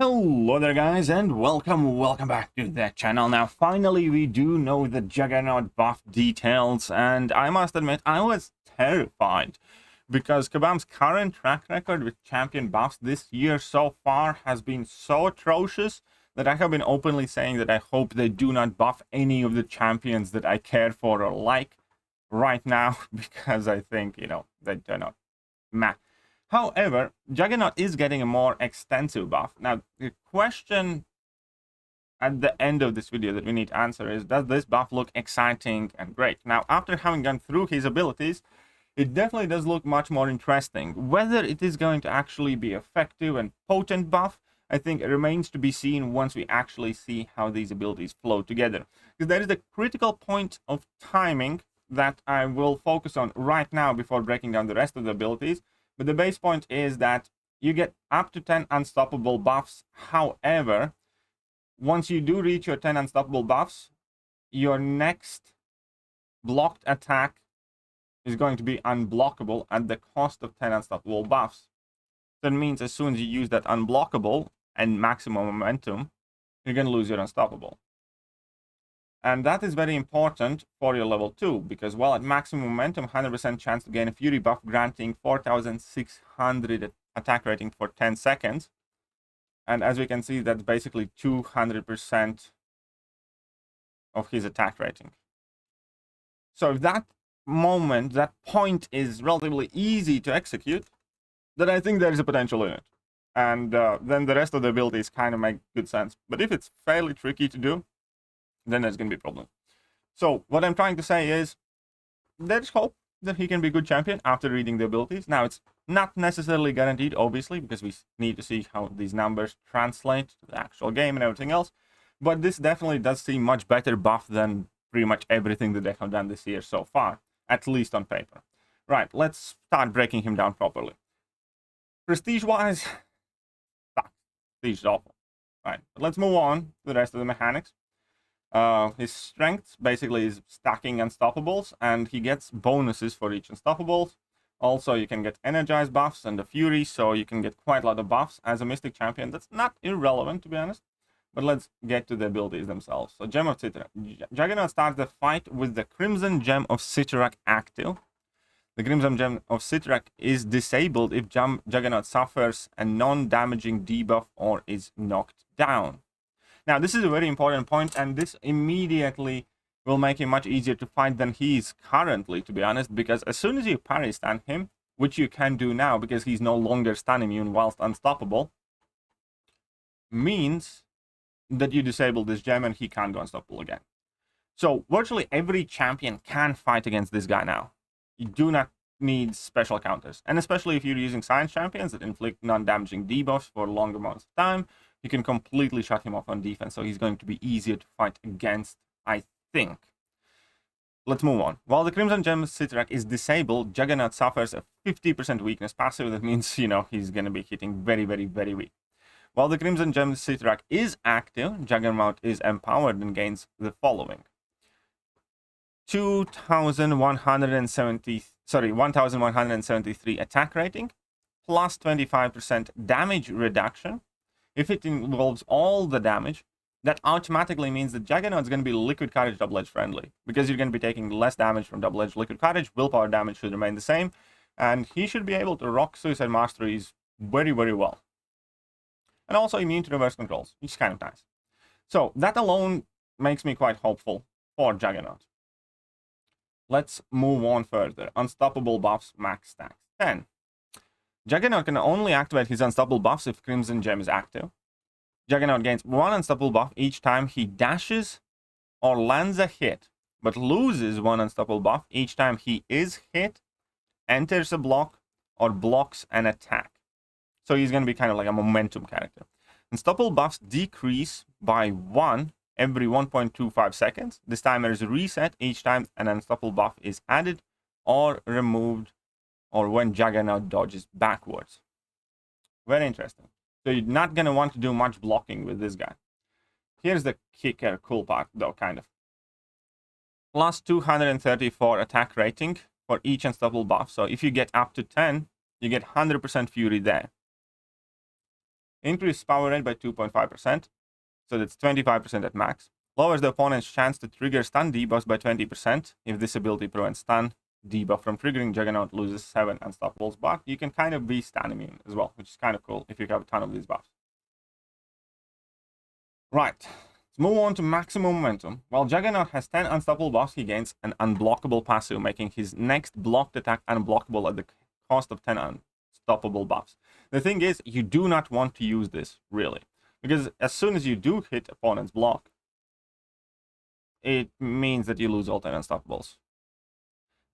Hello there guys, and welcome back to the channel. Now finally we do know the Juggernaut buff details, and I must admit I was terrified because Kabam's current track record with champion buffs this year so far has been so atrocious that I have been openly saying that I hope they do not buff any of the champions that I care for or like right now, because I think, they do not match. However, Juggernaut is getting a more extensive buff. Now, the question at the end of this video that we need to answer is, does this buff look exciting and great? Now, after having gone through his abilities, it definitely does look much more interesting. Whether it is going to actually be effective and potent buff, I think it remains to be seen once we actually see how these abilities flow together. Because there is a critical point of timing that I will focus on right now before breaking down the rest of the abilities. But the base point is that you get up to 10 unstoppable buffs. However, once you do reach your 10 unstoppable buffs, your next blocked attack is going to be unblockable at the cost of 10 unstoppable buffs. That means as soon as you use that unblockable and maximum momentum, you're going to lose your unstoppable. And that is very important for your level 2, because while at maximum momentum, 100% chance to gain a Fury buff granting 4,600 attack rating for 10 seconds. And as we can see, that's basically 200% of his attack rating. So if that point is relatively easy to execute, then I think there is a potential in it. And then the rest of the abilities kind of make good sense. But if it's fairly tricky to do, then there's going to be a problem. So what I'm trying to say is there's hope that he can be a good champion after reading the abilities. Now, it's not necessarily guaranteed, obviously, because we need to see how these numbers translate to the actual game and everything else. But this definitely does seem much better buff than pretty much everything that they have done this year so far, at least on paper. Right, let's start breaking him down properly. Prestige-wise, prestige is awful. Right, but let's move on to the rest of the mechanics. His strength basically is stacking unstoppables, and he gets bonuses for each unstoppables. Also, you can get energized buffs and the fury, so you can get quite a lot of buffs as a mystic champion. That's not irrelevant, to be honest. But let's get to the abilities themselves. So, Gem of Citrak. Juggernaut starts the fight with the Crimson Gem of Citrak active. The Crimson Gem of Citrak is disabled if Juggernaut suffers a non-damaging debuff or is knocked down. Now, this is a very important point, and this immediately will make him much easier to fight than he is currently, to be honest, because as soon as you parry stun him, which you can do now because he's no longer stun immune whilst unstoppable, means that you disable this gem and he can't go unstoppable again. So virtually every champion can fight against this guy now. You do not need special counters, and especially if you're using science champions that inflict non-damaging debuffs for long amounts of time, you can completely shut him off on defense, so he's going to be easier to fight against, I think. Let's move on. While the Crimson Gem Citrak is disabled, Juggernaut suffers a 50% weakness passive. That means, he's going to be hitting very, very, very weak. While the Crimson Gem Citrak is active, Juggernaut is empowered and gains the following. 1,173 attack rating, plus 25% damage reduction. If it involves all the damage, that automatically means that Juggernaut is going to be Liquid Courage Double Edge friendly, because you're going to be taking less damage from Double Edge Liquid Courage. Willpower damage should remain the same, and he should be able to rock Suicide Masteries very, very well. And also immune to reverse controls, which is kind of nice. So that alone makes me quite hopeful for Juggernaut. Let's move on further. Unstoppable buffs, max stacks 10. Juggernaut can only activate his unstoppable buffs if Crimson Gem is active. Juggernaut gains 1 unstoppable buff each time he dashes or lands a hit, but loses 1 unstoppable buff each time he is hit, enters a block, or blocks an attack. So he's going to be kind of like a momentum character. Unstoppable buffs decrease by 1 every 1.25 seconds. This timer is reset each time an unstoppable buff is added or removed, or when Juggernaut dodges backwards. Very interesting. So you're not going to want to do much blocking with this guy. Here's the kicker cool part, though, kind of. Plus 234 attack rating for each unstoppable buff. So if you get up to 10, you get 100% Fury there. Increase power rate by 2.5%, so that's 25% at max. Lowers the opponent's chance to trigger stun debuffs by 20%. If this ability prevents stun debuff from triggering, Juggernaut loses 7 unstoppables, but you can kind of be stun immune as well, which is kind of cool if you have a ton of these buffs. Right, let's move on to maximum momentum. While Juggernaut has 10 unstoppable buffs, he gains an unblockable passive, making his next blocked attack unblockable at the cost of 10 unstoppable buffs. The thing is, you do not want to use this, really, because as soon as you do hit opponent's block, it means that you lose all 10 unstoppables.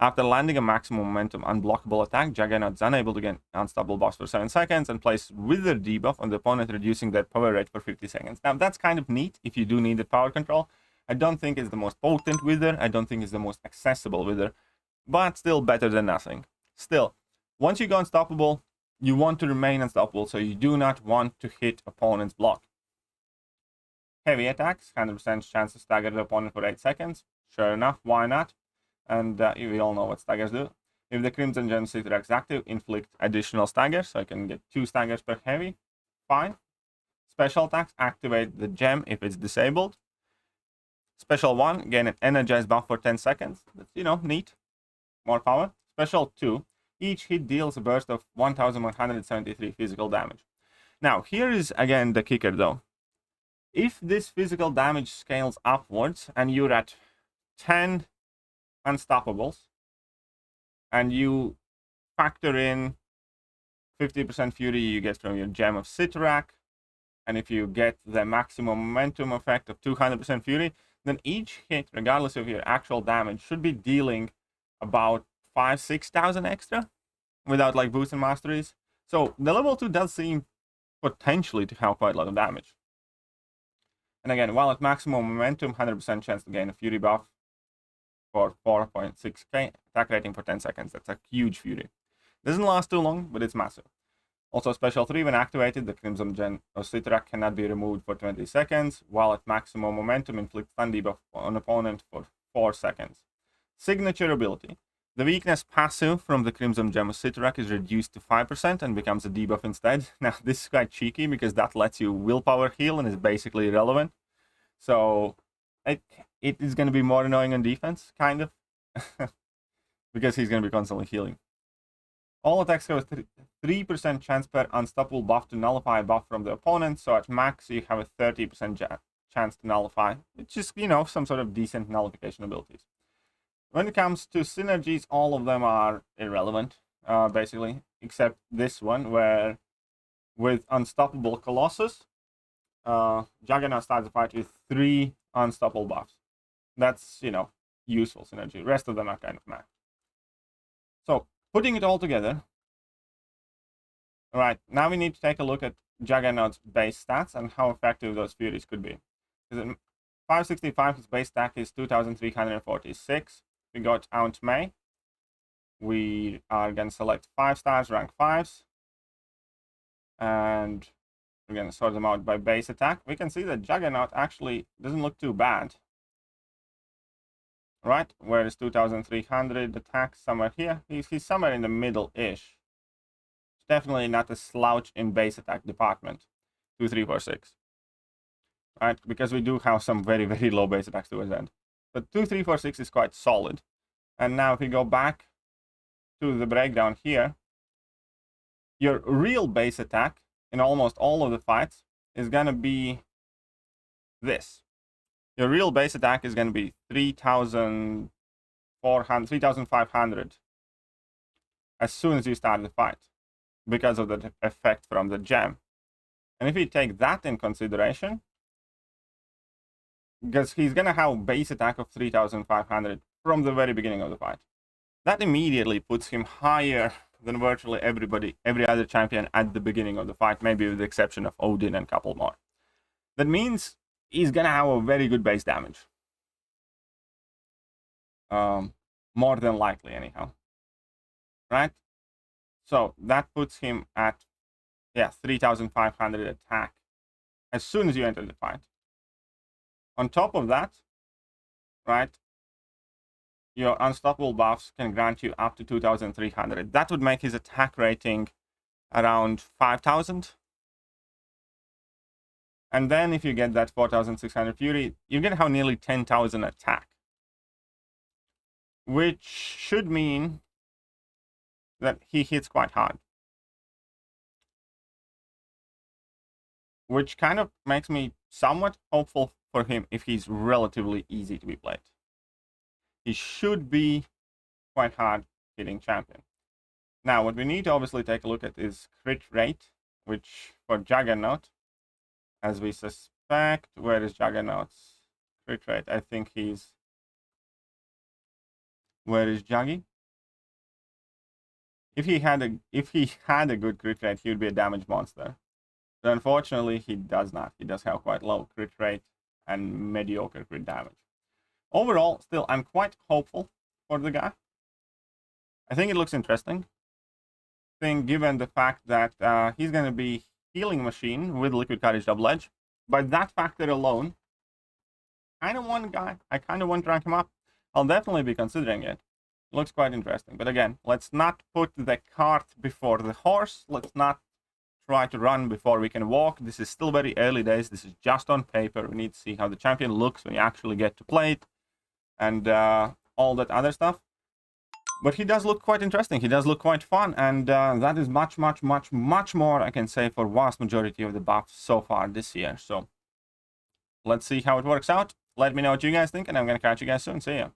After landing a maximum momentum unblockable attack, Juggernaut is unable to gain unstoppable buffs for 7 seconds and place Wither debuff on the opponent, reducing their power rate for 50 seconds. Now, that's kind of neat if you do need the power control. I don't think it's the most potent Wither. I don't think it's the most accessible Wither, but still better than nothing. Still, once you go unstoppable, you want to remain unstoppable, so you do not want to hit opponent's block. Heavy attacks, 100% chance to stagger the opponent for 8 seconds. Sure enough, why not? And we all know what staggers do. If the Crimson Gem Sitter is active, inflict additional staggers, so I can get 2 staggers per heavy. Fine. Special attacks, activate the gem if it's disabled. Special 1, gain an energized buff for 10 seconds. That's, you know, neat. More power. Special 2, each hit deals a burst of 1,173 physical damage. Now, here is again the kicker though. If this physical damage scales upwards and you're at 10 unstoppables and you factor in 50% fury you get from your Gem of Sitarak, and if you get the maximum momentum effect of 200% fury, then each hit, regardless of your actual damage, should be dealing about 5,000-6,000 extra without like boosts and masteries. So the level 2 does seem potentially to have quite a lot of damage. And again, while at maximum momentum, 100% chance to gain a fury buff for 4.6k, attack rating for 10 seconds. That's a huge fury. Doesn't last too long, but it's massive. Also, special 3, when activated, the Crimson Gem of Sitarak cannot be removed for 20 seconds, while at maximum momentum, inflict stun debuff on opponent for 4 seconds. Signature ability. The weakness passive from the Crimson Gem of Sitarak is reduced to 5% and becomes a debuff instead. Now, this is quite cheeky because that lets you willpower heal and is basically irrelevant. So, it is going to be more annoying on defense, kind of, because he's going to be constantly healing. All attacks have a 3% chance per unstoppable buff to nullify a buff from the opponent, so at max you have a 30% chance to nullify, which is, you know, some sort of decent nullification abilities. When it comes to synergies, all of them are irrelevant, basically, except this one, where with Unstoppable Colossus, Juggernaut starts the fight with 3 unstoppable buffs. That's, you know, useful synergy. The rest of them are kind of meh. So, putting it all together, all right, now we need to take a look at Juggernaut's base stats and how effective those furies could be. Because at 565, his base stack is 2,346. We got Aunt May. We are going to select 5 stars, rank 5s. And we're going to sort them out by base attack. We can see that Juggernaut actually doesn't look too bad. Right? Where is 2,300 attack? Somewhere here. He's somewhere in the middle-ish. Definitely not a slouch in base attack department. 2, 3, 4, 6. Right? Because we do have some very, very low base attacks towards the end. But 2, 3, 4, 6 is quite solid. And now if we go back to the breakdown here, your real base attack in almost all of the fights is going to be this. Your real base attack is going to be 3,500 as soon as you start the fight, because of the effect from the gem. And if you take that in consideration, because he's going to have base attack of 3,500 from the very beginning of the fight, that immediately puts him higher than virtually every other champion at the beginning of the fight, maybe with the exception of Odin and a couple more. That means he's going to have a very good base damage. More than likely, anyhow. Right? So that puts him at, 3,500 attack as soon as you enter the fight. On top of that, right, your unstoppable buffs can grant you up to 2,300. That would make his attack rating around 5,000. And then if you get that 4,600 fury, you're going to have nearly 10,000 attack. Which should mean that he hits quite hard. Which kind of makes me somewhat hopeful for him if he's relatively easy to be played. He should be quite hard hitting champion. Now, what we need to obviously take a look at is crit rate, which for Juggernaut, as we suspect, where is Juggernaut's crit rate? I think he's... Where is Juggy? If he had a good crit rate, he would be a damage monster. But unfortunately, he does not. He does have quite low crit rate and mediocre crit damage. Overall, still, I'm quite hopeful for the guy. I think it looks interesting. Given the fact that he's going to be healing machine with Liquid Courage Double Edge. By that factor alone, I kind of want to rank him up. I'll definitely be considering it. Looks quite interesting. But again, let's not put the cart before the horse. Let's not try to run before we can walk. This is still very early days. This is just on paper. We need to see how the champion looks when you actually get to play it. And all that other stuff. But he does look quite interesting. He does look quite fun. And that is much more I can say for vast majority of the buffs so far this year. So let's see how it works out. Let me know what you guys think. And I'm going to catch you guys soon. See ya.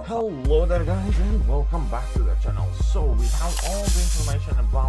Hello there guys and welcome back to the channel. So we have all the information about